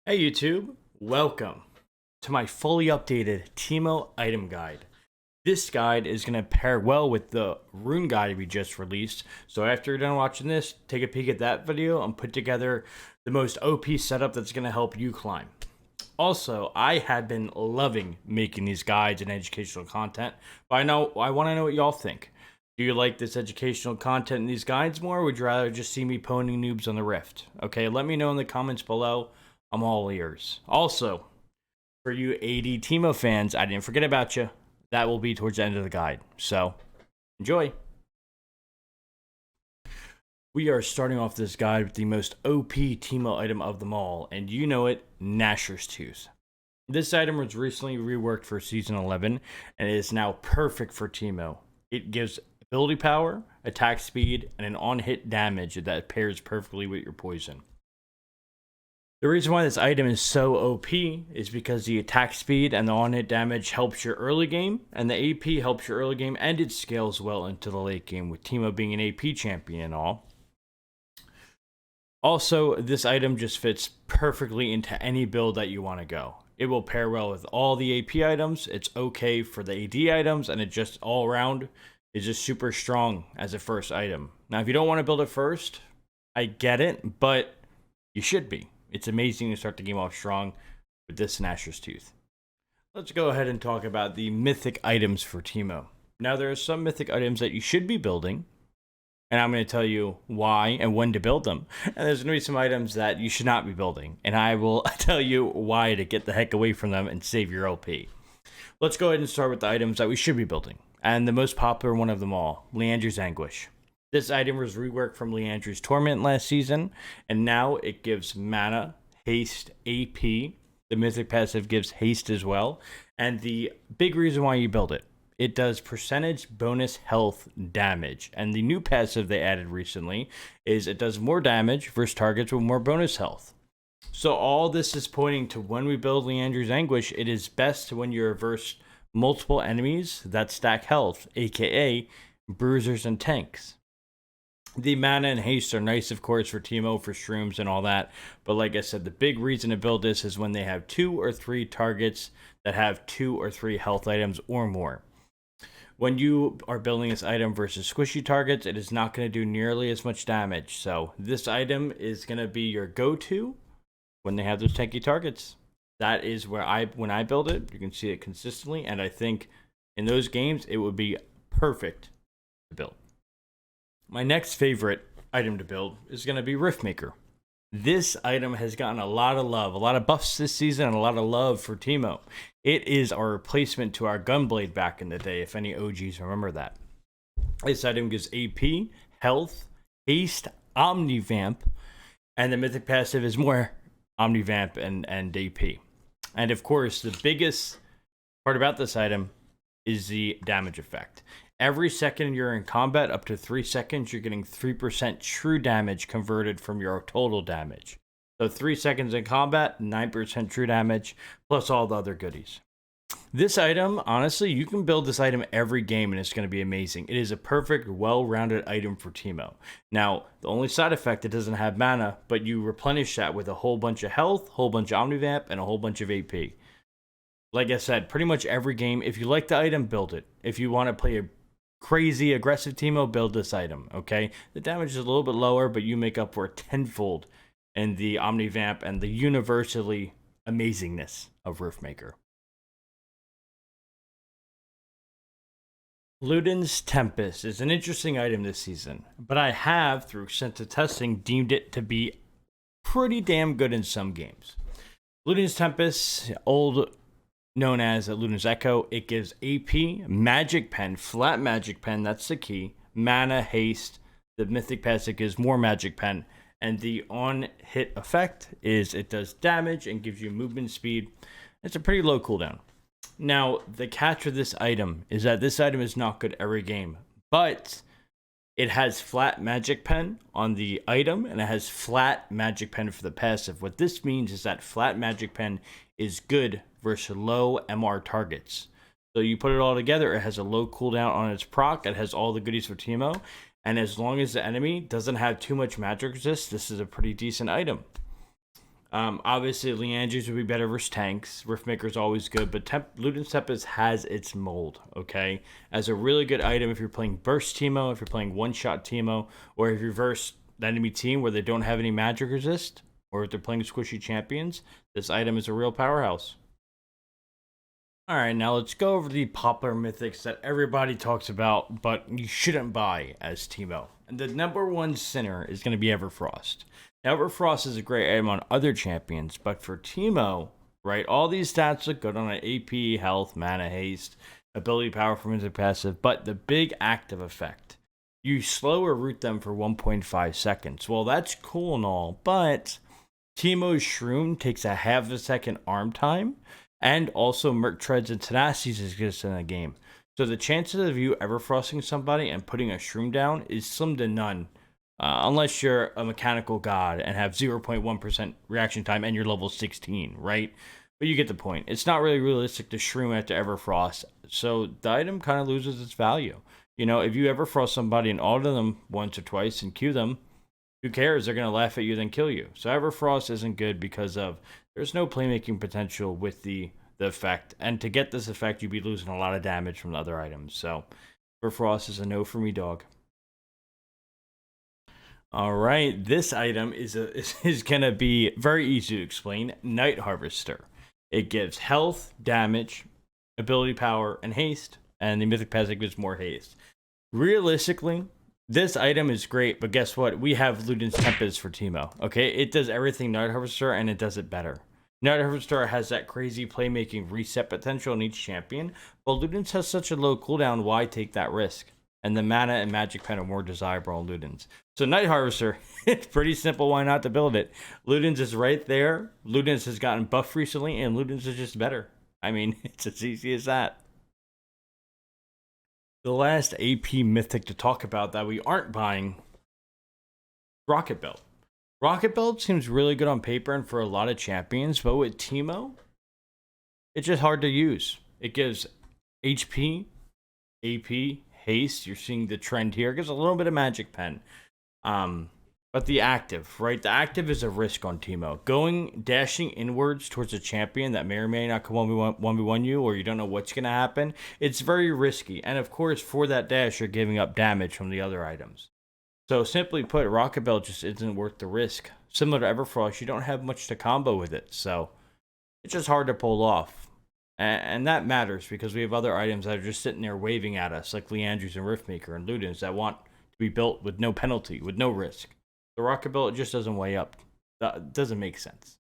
Hey YouTube, welcome to my fully updated Teemo item guide. This guide is going to pair well with the rune guide we just released, so after you're done watching this, take a peek at that video and put together the most OP setup that's going to help you climb. Also, I have been loving making these guides and educational content, but I want to know what y'all think. Do you like this educational content in these guides more, or would you rather just see me poning noobs on the Rift? Okay, let me know in the comments below. I'm all ears. Also, for you AD Teemo fans, I didn't forget about you. That will be towards the end of the guide. So, enjoy. We are starting off this guide with the most OP Teemo item of them all, and you know it, Nashors Tooth. This item was recently reworked for Season 11, and it is now perfect for Teemo. It gives ability power, attack speed, and an on-hit damage that pairs perfectly with your poison. The reason why this item is so OP is because the attack speed and the on-hit damage helps your early game, and the AP helps your early game, and it scales well into the late game, with Teemo being an AP champion and all. Also, this item just fits perfectly into any build that you want to go. It will pair well with all the AP items, it's okay for the AD items, and it just all around is just super strong as a first item. Now, if you don't want to build it first, I get it, but you should be. It's amazing to start the game off strong with this Nashors Tooth. Let's go ahead and talk about the mythic items for Teemo. Now, there are some mythic items that you should be building, and I'm going to tell you why and when to build them. And there's going to be some items that you should not be building, and I will tell you why to get the heck away from them and save your LP. Let's go ahead and start with the items that we should be building, and the most popular one of them all, Leandra's Anguish. This item was reworked from Leandra's Torment last season, and now it gives mana, haste, AP. The mythic passive gives haste as well, and the big reason why you build it, it does percentage bonus health damage, and the new passive they added recently is it does more damage versus targets with more bonus health. So all this is pointing to when we build Leandra's Anguish, it is best when you reverse multiple enemies that stack health, aka bruisers and tanks. The mana and haste are nice, of course, for Teemo, for shrooms and all that. But like I said, the big reason to build this is when they have 2 or 3 targets that have 2 or 3 health items or more. When you are building this item versus squishy targets, it is not going to do nearly as much damage. So this item is going to be your go-to when they have those tanky targets. That is where when I build it, you can see it consistently. And I think in those games, it would be perfect to build. My next favorite item to build is going to be Riftmaker. This item has gotten a lot of love, a lot of buffs this season, and a lot of love for Teemo. It is our replacement to our Gunblade back in the day, if any OGs remember that. This item gives AP, health, haste, Omnivamp, and the mythic passive is more Omnivamp and AP. And of course, the biggest part about this item is the damage effect. Every second you're in combat, up to 3 seconds, you're getting 3% true damage converted from your total damage. So 3 seconds in combat, 9% true damage, plus all the other goodies. This item, honestly, you can build this item every game and it's going to be amazing. It is a perfect, well-rounded item for Teemo. Now, the only side effect, it doesn't have mana, but you replenish that with a whole bunch of health, whole bunch of Omnivamp, and a whole bunch of AP. Like I said, pretty much every game, if you like the item, build it. If you want to play a crazy aggressive Teemo, build this item, okay? The damage is a little bit lower, but you make up for it tenfold in the Omnivamp and the universally amazingness of Riftmaker. Luden's Tempest is an interesting item this season, but I have, through extensive testing, deemed it to be pretty damn good in some games. Luden's Tempest, known as Luden's Echo, it gives AP, Magic Pen, flat Magic Pen, that's the key, mana, haste, the mythic passive gives more Magic Pen, and the on-hit effect is it does damage and gives you movement speed. It's a pretty low cooldown. Now, the catch with this item is that this item is not good every game, but it has flat Magic Pen on the item, and it has flat Magic Pen for the passive. What this means is that flat Magic Pen is good versus low MR targets. So you put it all together, it has a low cooldown on its proc, it has all the goodies for Teemo, and as long as the enemy doesn't have too much magic resist, this is a pretty decent item. Obviously, Leandries would be better versus tanks. Riftmaker's always good, but Luden's Tempest has its mold, okay? As a really good item if you're playing Burst Teemo, if you're playing One-Shot Teemo, or if you verse the enemy team where they don't have any magic resist, or if they're playing squishy champions, this item is a real powerhouse. Alright, now let's go over the popular mythics that everybody talks about, but you shouldn't buy as Teemo. And the number one sinner is going to be Everfrost. Now, Everfrost is a great item on other champions, but for Teemo, right, all these stats look good on an AP, health, mana, haste, ability, power, from into passive, but the big active effect, you slow or root them for 1.5 seconds. Well, that's cool and all, but Teemo's Shroom takes a half a second arm time, and also Merc Treads and Tenacities exist in the game. So the chances of you ever frosting somebody and putting a Shroom down is slim to none. Unless you're a mechanical god and have 0.1% reaction time and you're level 16, right? But you get the point. It's not really realistic to Shroom after Everfrost, so the item kind of loses its value. You know, if you Everfrost somebody and auto them once or twice and Q them, who cares? They're going to laugh at you, then kill you. So Everfrost isn't good because of there's no playmaking potential with the effect. And to get this effect, you'd be losing a lot of damage from the other items. So Everfrost is a no for me, dog. All right, this item is gonna be very easy to explain. Night Harvester. It gives health, damage, ability power, and haste, and the Mythic passive gives more haste. Realistically, this item is great, but guess what? We have Luden's Tempest for Teemo. Okay, it does everything Night Harvester, and it does it better. Night Harvester has that crazy playmaking reset potential in each champion, but Luden's has such a low cooldown. Why take that risk? And the mana and magic pen are more desirable on Luden's. So Night Harvester, it's pretty simple why not to build it. Luden's is right there. Luden's has gotten buffed recently, and Luden's is just better. I mean, it's as easy as that. The last AP Mythic to talk about that we aren't buying, Rocket Belt. Rocket Belt seems really good on paper and for a lot of champions, but with Teemo, it's just hard to use. It gives HP, AP, haste. You're seeing the trend here. It gives a little bit of magic pen. But the active, right? The active is a risk on Teemo. Dashing inwards towards a champion that may or may not come 1v1 you, or you don't know what's going to happen, it's very risky. And of course, for that dash, you're giving up damage from the other items. So simply put, Rocket Belt just isn't worth the risk. Similar to Everfrost, you don't have much to combo with it. So it's just hard to pull off. And that matters because we have other items that are just sitting there waving at us, like Leandries and Riftmaker and Ludens, that want to be built with no penalty, with no risk. The Rocket Belt just doesn't weigh up. That doesn't make sense.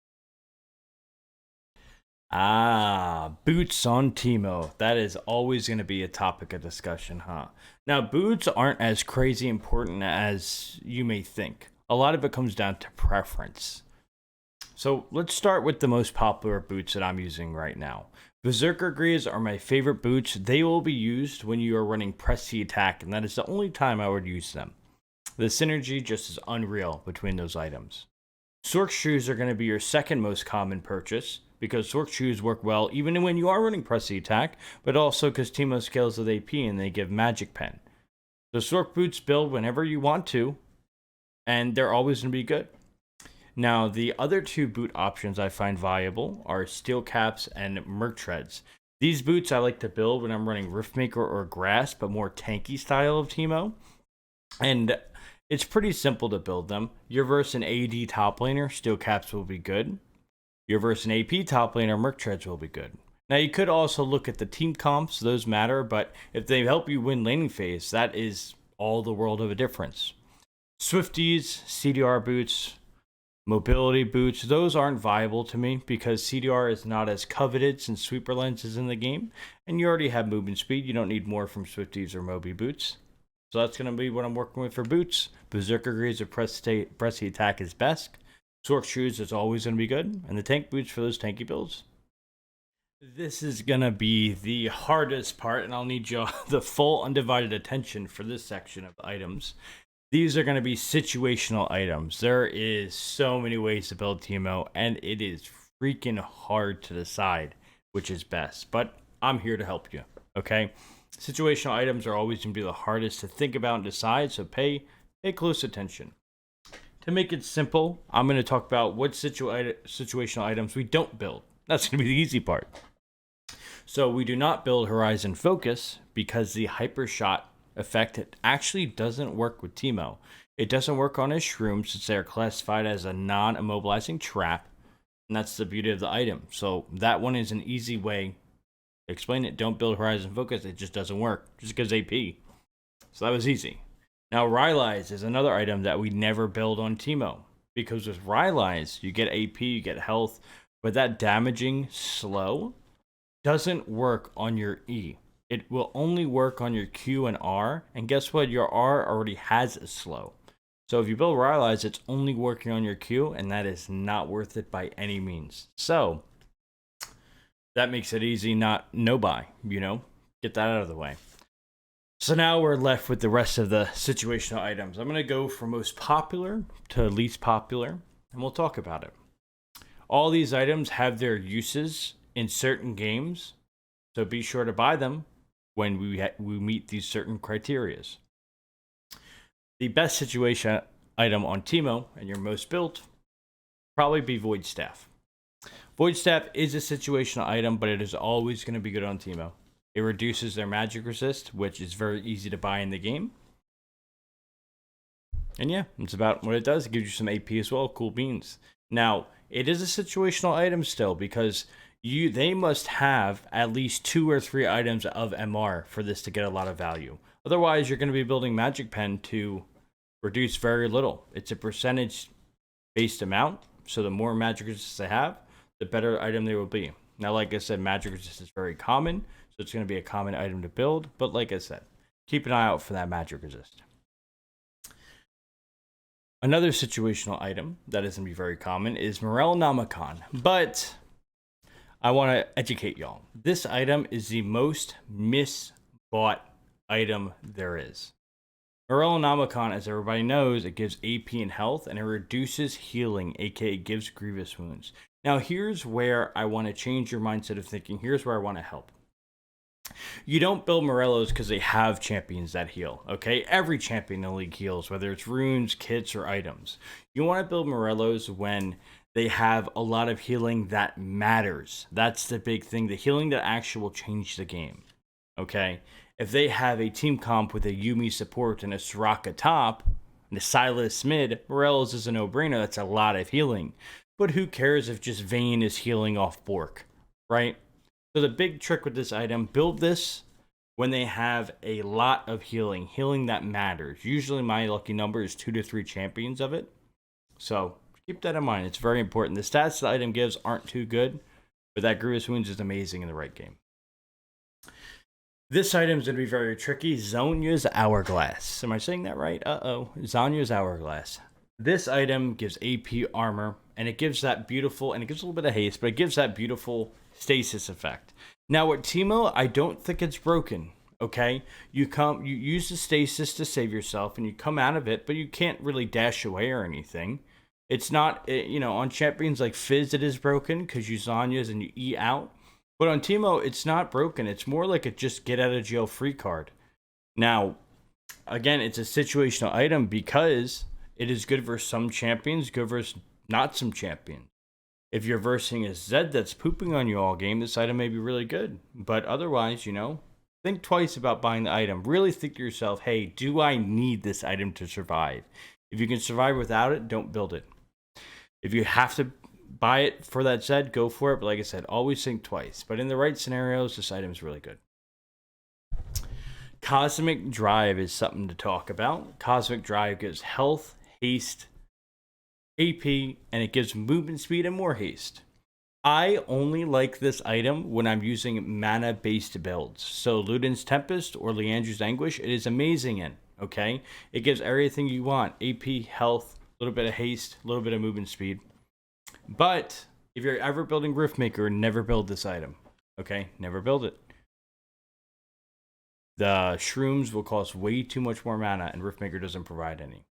Boots on Teemo. That is always going to be a topic of discussion, huh? Now, boots aren't as crazy important as you may think. A lot of it comes down to preference. So let's start with the most popular boots that I'm using right now. Berserker Greaves are my favorite boots. They will be used when you are running Press the Attack, and that is the only time I would use them. The synergy just is unreal between those items. Sork shoes are going to be your second most common purchase, because Sork shoes work well even when you are running Press the Attack, but also because Teemo scales with AP and they give Magic Pen. The Sork boots build whenever you want to, and they're always going to be good. Now, the other two boot options I find viable are Steel Caps and Merc Treads. These boots I like to build when I'm running Riftmaker or Grasp, but more tanky style of Teemo. And it's pretty simple to build them. You're versus an AD top laner, Steel Caps will be good. You're versus an AP top laner, Merc Treads will be good. Now, you could also look at the team comps, those matter, but if they help you win laning phase, that is all the world of a difference. Swifties, CDR boots, mobility boots, those aren't viable to me because CDR is not as coveted since Sweeper Lens is in the game, and you already have movement speed. You don't need more from Swifties or Moby boots. So that's going to be what I'm working with for boots. Berserker Greaves or Press the Attack is best. Sork shoes is always going to be good, and the tank boots for those tanky builds. This is going to be the hardest part, and I'll need the full undivided attention for this section of items. These are going to be situational items. There is so many ways to build Teemo, and it is freaking hard to decide which is best. But I'm here to help you, okay? Situational items are always going to be the hardest to think about and decide, so pay close attention. To make it simple, I'm going to talk about what situational items we don't build. That's going to be the easy part. So we do not build Horizon Focus because the hyper shot effect actually doesn't work with Teemo. It doesn't work on his shrooms since they are classified as a non-immobilizing trap, and that's the beauty of the item. So that one is an easy way to explain it. Don't build Horizon Focus; it just doesn't work. Just because AP. So that was easy. Now Rylai's is another item that we never build on Teemo because with Rylai's you get AP, you get health, but that damaging slow doesn't work on your E. It will only work on your Q and R, and guess what? Your R already has a slow. So if you build Rylai's, it's only working on your Q, and that is not worth it by any means. So that makes it easy, no buy, Get that out of the way. So now we're left with the rest of the situational items. I'm going to go from most popular to least popular, and we'll talk about it. All these items have their uses in certain games, so be sure to buy them when we meet these certain criterias. The best situation item on Teemo, and your most built, probably be Void Staff. Void Staff is a situational item, but it is always going to be good on Teemo. It reduces their magic resist, which is very easy to buy in the game. And yeah, that's about what it does. It gives you some AP as well. Cool beans. Now, it is a situational item still because they must have at least 2 or 3 items of MR for this to get a lot of value. Otherwise, you're going to be building Magic Pen to reduce very little. It's a percentage-based amount, so the more magic resist they have, the better item they will be. Now, like I said, magic resist is very common, so it's going to be a common item to build. But like I said, keep an eye out for that magic resist. Another situational item that is going to be very common is Morellonomicon. But I want to educate y'all. This item is the most misbought item there is. Morellonomicon, as everybody knows, it gives AP and health, and it reduces healing, aka gives grievous wounds. Now, here's where I want to change your mindset of thinking. Here's where I want to help. You don't build Morellos because they have champions that heal, okay? Every champion in the league heals, whether it's runes, kits, or items. You want to build Morellos when they have a lot of healing that matters. That's the big thing. The healing that actually will change the game, okay? If they have a team comp with a Yuumi support and a Soraka top, and a Silas mid, Morellos is a no-brainer. That's a lot of healing. But who cares if just Vayne is healing off Bork, right? So the big trick with this item, build this when they have a lot of healing that matters. Usually my lucky number is 2 to 3 champions of it. So keep that in mind. It's very important. The stats the item gives aren't too good, but that Grievous Wounds is amazing in the right game. This item is going to be very tricky. Zhonya's Hourglass. Am I saying that right? Zhonya's Hourglass. This item gives AP armor, and it gives that beautiful, and it gives a little bit of haste, but it gives that beautiful stasis effect. Now with Teemo, I don't think it's broken, okay? You use the stasis to save yourself, and you come out of it, but you can't really dash away or anything. It's not, on champions like Fizz, it is broken, because you Zhonya's and you E out. But on Teemo, it's not broken. It's more like a just get out of jail free card. Now, again, it's a situational item because it is good for some champions, good for not some champions. If you're versing a Zed that's pooping on you all game, this item may be really good. But otherwise, think twice about buying the item. Really think to yourself, hey, do I need this item to survive? If you can survive without it, don't build it. If you have to buy it for that Zed, go for it. But like I said, always think twice. But in the right scenarios, this item is really good. Cosmic Drive is something to talk about. Cosmic Drive gives health, haste, AP, and it gives movement speed and more haste. I only like this item when I'm using mana-based builds. So Luden's Tempest or Leandra's Anguish, it is amazing in, okay? It gives everything you want. AP, health, a little bit of haste, a little bit of movement speed. But if you're ever building Riftmaker, never build this item, okay? Never build it. The shrooms will cost way too much more mana, and Riftmaker doesn't provide any.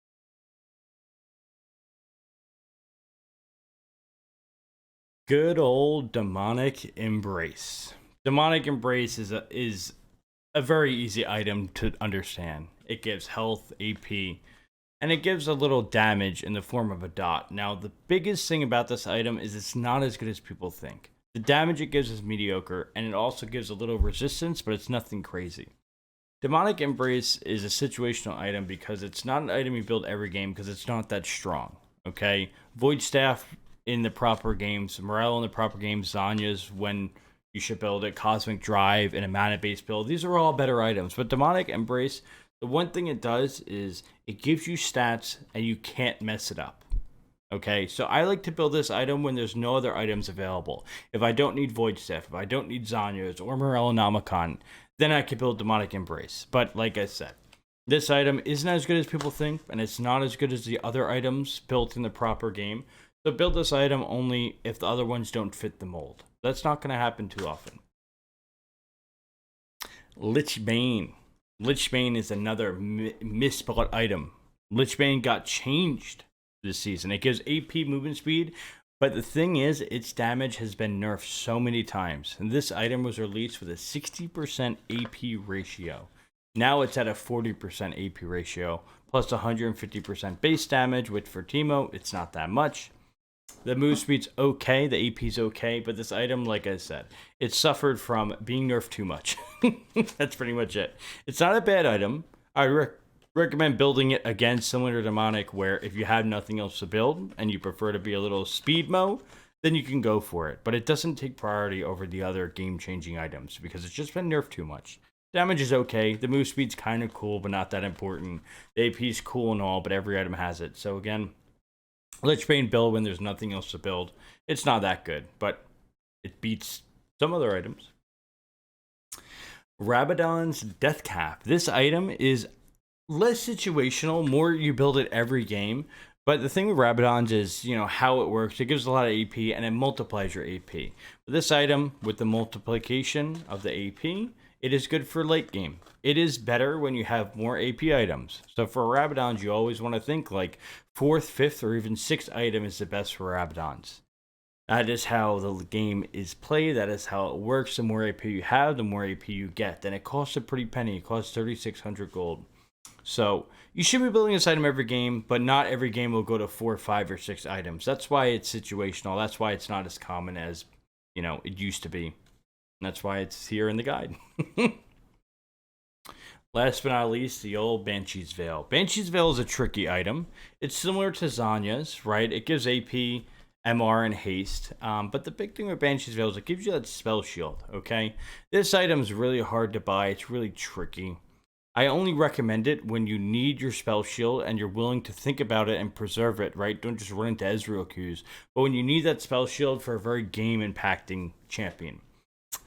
Good old Demonic Embrace. Demonic Embrace is a very easy item to understand. It gives health, AP, and it gives a little damage in the form of a dot. Now, the biggest thing about this item is it's not as good as people think. The damage it gives is mediocre, and it also gives a little resistance, but it's nothing crazy. Demonic Embrace is a situational item because it's not an item you build every game because it's not that strong, okay? Void Staff in the proper games, Morale in the proper games, Zanya's when you should build it, Cosmic Drive in a mana-based build. These are all better items, but Demonic Embrace, the one thing it does is it gives you stats and you can't mess it up. Okay, so I like to build this item when there's no other items available. If I don't need Void Staff, if I don't need Zanya's or Morellonomicon, then I can build Demonic Embrace. But like I said, this item isn't as good as people think, and it's not as good as the other items built in the proper game. So build this item only if the other ones don't fit the mold. That's not going to happen too often. Lichbane. Lichbane is another misbought item. Lichbane got changed this season. It gives AP movement speed, but the thing is, its damage has been nerfed so many times. And this item was released with a 60% AP ratio. Now it's at a 40% AP ratio, plus 150% base damage, which for Teemo, it's not that much. The move speed's okay, the AP's okay, but this item, like I said, it suffered from being nerfed too much. That's pretty much it. It's not a bad item. I recommend building it again, similar to Demonic, where if you have nothing else to build and you prefer to be a little speed mo, then you can go for it. But it doesn't take priority over the other game-changing items because it's just been nerfed too much. Damage is okay. The move speed's kind of cool, but not that important. The AP's cool and all, but every item has it. So again, Lichbane build when there's nothing else to build. It's not that good, but it beats some other items. Rabadon's Death Cap. This item is less situational, more you build it every game. But the thing with Rabadon's is, you know, how it works. It gives a lot of AP and it multiplies your AP. But this item, with the multiplication of the AP, it is good for late game. It is better when you have more AP items. So for Rabadon's, you always want to think like 4th, 5th, or even 6th item is the best for Rabadon's. That is how the game is played. That is how it works. The more AP you have, the more AP you get. Then it costs a pretty penny. It costs 3,600 gold. So you should be building this item every game, but not every game will go to 4, 5, or 6 items. That's why it's situational. That's why it's not as common as, you know, it used to be. That's why it's here in the guide. Last but not least, the old Banshee's Veil. Banshee's Veil is a tricky item. It's similar to Zanya's, right? It gives AP, MR, and haste. But the big thing with Banshee's Veil is it gives you that spell shield, okay? This item is really hard to buy. It's really tricky. I only recommend it when you need your spell shield and you're willing to think about it and preserve it, right? Don't just run into Ezreal queues. But when you need that spell shield for a very game-impacting champion.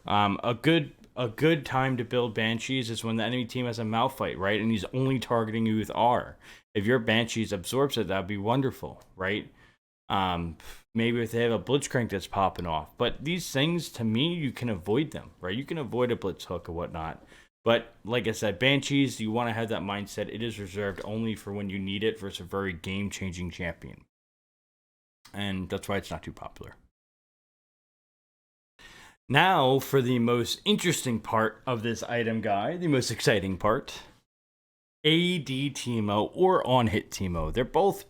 A good time to build Banshees is when the enemy team has a Malphite, right? And he's only targeting you with R. If your Banshees absorbs it, that'd be wonderful, right? Maybe if they have a Blitzcrank that's popping off. But these things, to me, you can avoid them, right? You can avoid a Blitz Hook or whatnot. But like I said, Banshees, you want to have that mindset. It is reserved only for when you need it versus a very game-changing champion. And that's why it's not too popular. Now for the most interesting part of this item guide, the most exciting part. AD Teemo or on-hit Teemo. They're both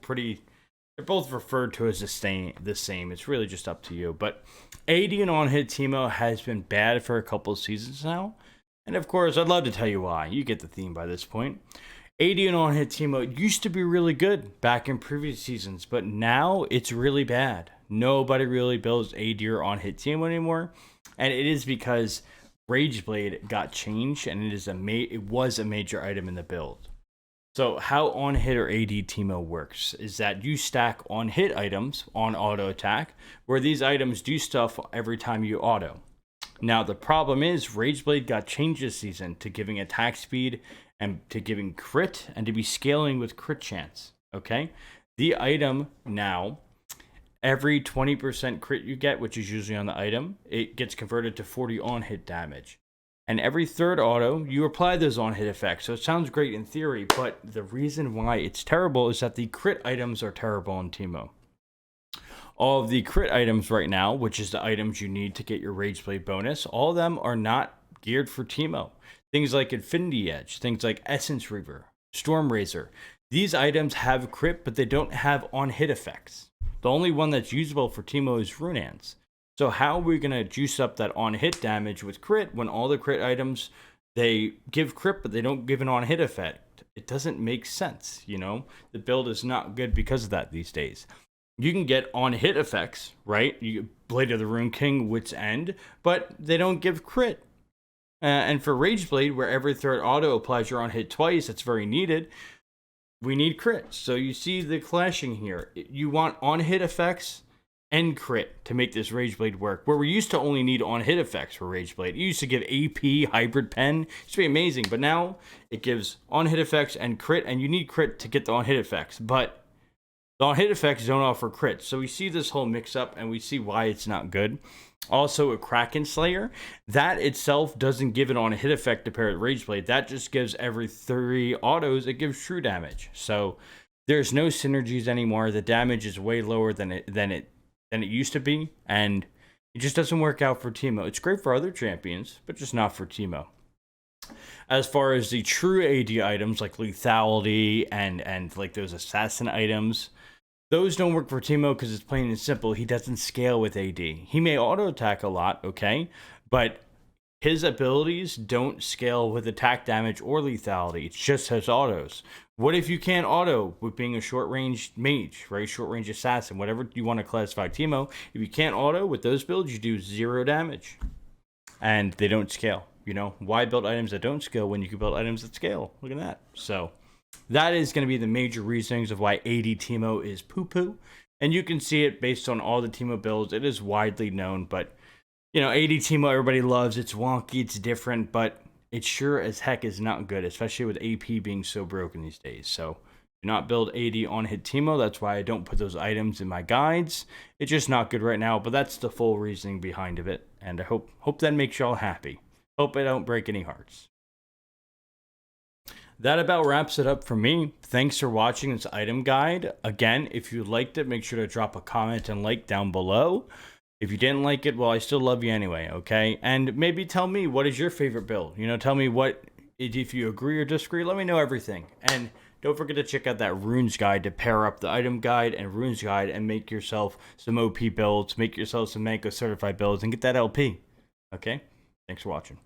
referred to as the same. It's really just up to you. But AD and on-hit Teemo has been bad for a couple of seasons now. And of course, I'd love to tell you why. You get the theme by this point. AD and on-hit Teemo used to be really good back in previous seasons, but now it's really bad. Nobody really builds AD or on-hit Teemo anymore. And it is because Rageblade got changed, and it was a major item in the build. So how on-hit or AD Teemo works is that you stack on-hit items on auto attack, where these items do stuff every time you auto. Now the problem is Rageblade got changed this season to giving attack speed and to giving crit and to be scaling with crit chance. Okay, the item now, every 20% crit you get, which is usually on the item, it gets converted to 40 on-hit damage. And every third auto, you apply those on-hit effects. So it sounds great in theory, but the reason why it's terrible is that the crit items are terrible in Teemo. All of the crit items right now, which is the items you need to get your Rageblade bonus, all of them are not geared for Teemo. Things like Infinity Edge, things like Essence Reaver, Storm Razor. These items have crit, but they don't have on-hit effects. The only one that's usable for Teemo is Runans. So how are we going to juice up that on-hit damage with crit when all the crit items, they give crit, but they don't give an on-hit effect? It doesn't make sense, you know? The build is not good because of that these days. You can get on-hit effects, right? You Blade of the Rune King, Wit's End, but they don't give crit. And for Rage Blade, where every third auto applies your on-hit twice, that's very needed. We need crit. So you see the clashing here. You want on-hit effects and crit to make this Rage Blade work. Where we used to only need on-hit effects for Rage Blade. It used to give AP, Hybrid Pen. It used to be amazing. But now it gives on-hit effects and crit. And you need crit to get the on-hit effects. But the on-hit effects don't offer crit. So we see this whole mix-up and we see why it's not good. Also, a Kraken Slayer, that itself doesn't give it on a hit effect to pair with Rage Blade. That just gives every 3 autos, it gives true damage. So there's no synergies anymore. The damage is way lower than it used to be, and it just doesn't work out for Teemo. It's great for other champions, but just not for Teemo. As far as the true AD items like lethality and like those assassin items, those don't work for Teemo because it's plain and simple. He doesn't scale with AD. He may auto attack a lot, okay? But his abilities don't scale with attack damage or lethality. It's just his autos. What if you can't auto with being a short range mage, right? Short range assassin, whatever you want to classify Teemo. If you can't auto with those builds, you do 0 damage. And they don't scale. You know, why build items that don't scale when you can build items that scale? Look at that. So that is going to be the major reasons of why AD Teemo is poo-poo. And you can see it based on all the Teemo builds. It is widely known, but, you know, AD Teemo everybody loves. It's wonky, it's different, but it sure as heck is not good, especially with AP being so broken these days. So do not build AD on hit Teemo. That's why I don't put those items in my guides. It's just not good right now, but that's the full reasoning behind of it. And I hope that makes y'all happy. Hope I don't break any hearts. That about wraps it up for me. Thanks for watching this item guide. Again, if you liked it, make sure to drop a comment and like down below. If you didn't like it, well, I still love you anyway, okay? And maybe tell me, what is your favorite build? You know, tell me what, if you agree or disagree, let me know everything. And don't forget to check out that runes guide to pair up the item guide and runes guide and make yourself some OP builds, make yourself some manco certified builds, and get that LP, okay? Thanks for watching.